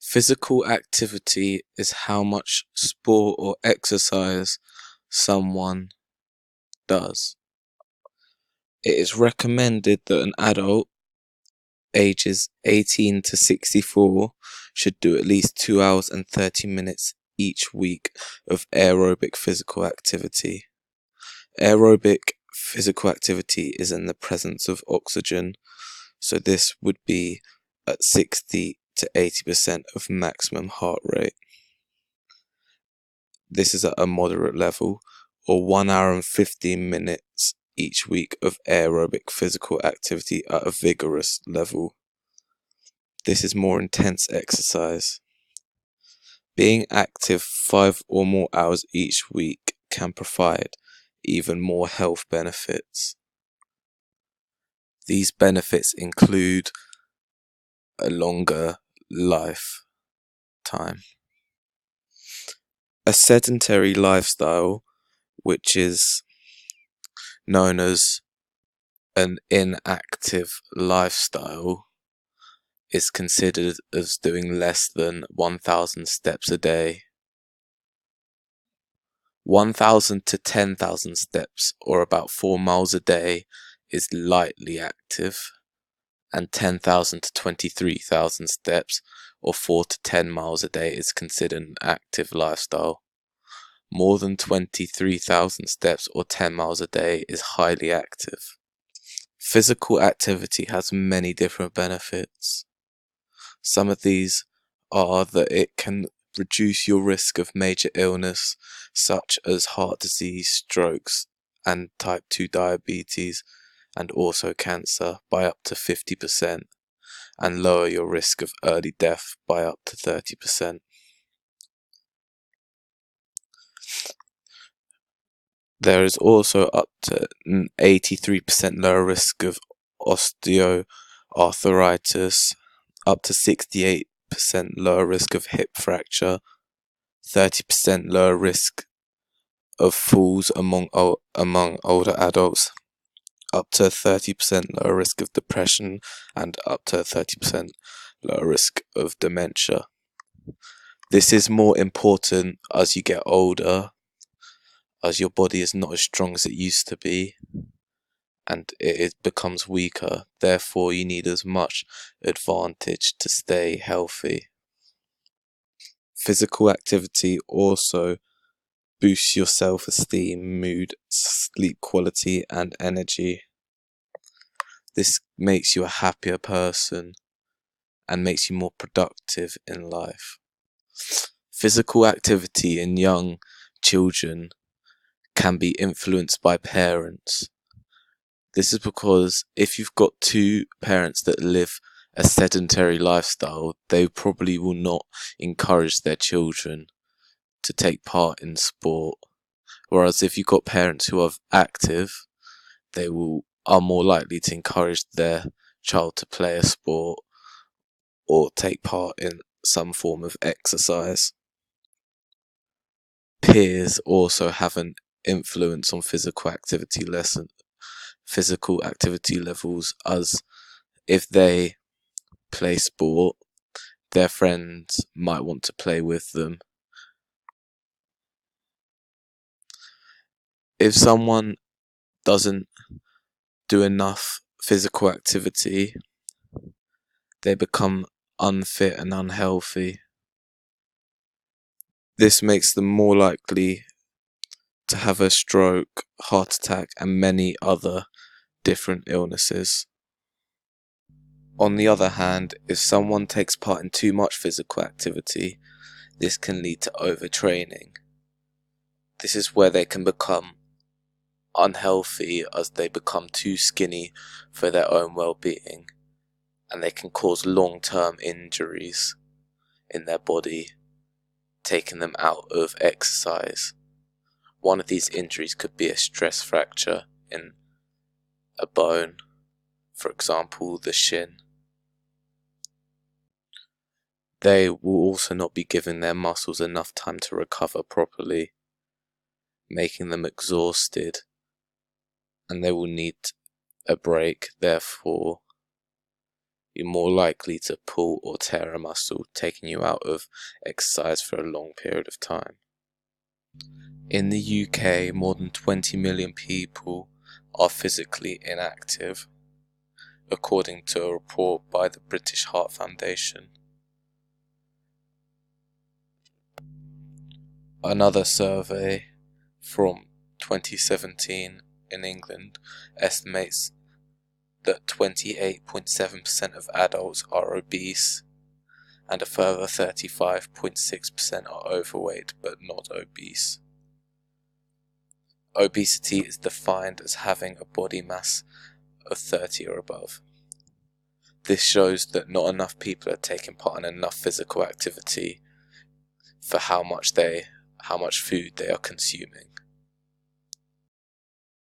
Physical activity is how much sport or exercise someone does. It is recommended that an adult ages 18 to 64 should do at least 2 hours and 30 minutes each week of aerobic physical activity. Aerobic physical activity is in the presence of oxygen, so this would be at 60 to 80% of maximum heart rate. This is at a moderate level, or 1 hour and 15 minutes each week of aerobic physical activity at a vigorous level. This is more intense exercise. Being active 5 or more hours each week can provide even more health benefits. These benefits include a longer lifetime. A sedentary lifestyle, which is known as an inactive lifestyle, is considered as doing less than 1,000 steps a day. 1,000 to 10,000 steps, or about 4 miles a day, is lightly active, and 10,000 to 23,000 steps, or 4 to 10 miles a day, is considered an active lifestyle. More than 23,000 steps or 10 miles a day is highly active. Physical activity has many different benefits. Some of these are that it can reduce your risk of major illness such as heart disease, strokes, and type 2 diabetes, and also cancer by up to 50%, and lower your risk of early death by up to 30%. There is also up to an 83% lower risk of osteoarthritis, up to 68% lower risk of hip fracture, 30% lower risk of falls among older adults, up to 30% lower risk of depression, and up to 30% lower risk of dementia. This is more important as you get older, as your body is not as strong as it used to be, and it becomes weaker. Therefore, you need as much advantage to stay healthy. Physical activity also boosts your self-esteem, mood, sleep quality, and energy. This makes you a happier person and makes you more productive in life. Physical activity in young children can be influenced by parents. This is because if you've got two parents that live a sedentary lifestyle, they probably will not encourage their children to take part in sport. Whereas if you've got parents who are active, they are more likely to encourage their child to play a sport or take part in some form of exercise. Peers also have an influence on physical activity levels, as if they play sport, their friends might want to play with them. If someone doesn't do enough physical activity, they become unfit and unhealthy. This makes them more likely to have a stroke, heart attack, and many other different illnesses. On the other hand, if someone takes part in too much physical activity, this can lead to overtraining. This is where they can become unhealthy as they become too skinny for their own well-being, and they can cause long-term injuries in their body, taking them out of exercise. One of these injuries could be a stress fracture in a bone, for example, the shin. They will also not be giving their muscles enough time to recover properly, making them exhausted, and they will need a break. Therefore, you're more likely to pull or tear a muscle, taking you out of exercise for a long period of time. In the UK, more than 20 million people are physically inactive, according to a report by the British Heart Foundation. Another survey from 2017 in England estimates that 28.7% of adults are obese and a further 35.6% are overweight but not obese. Obesity is defined as having a body mass of 30 or above. This shows that not enough people are taking part in enough physical activity for how much food they are consuming.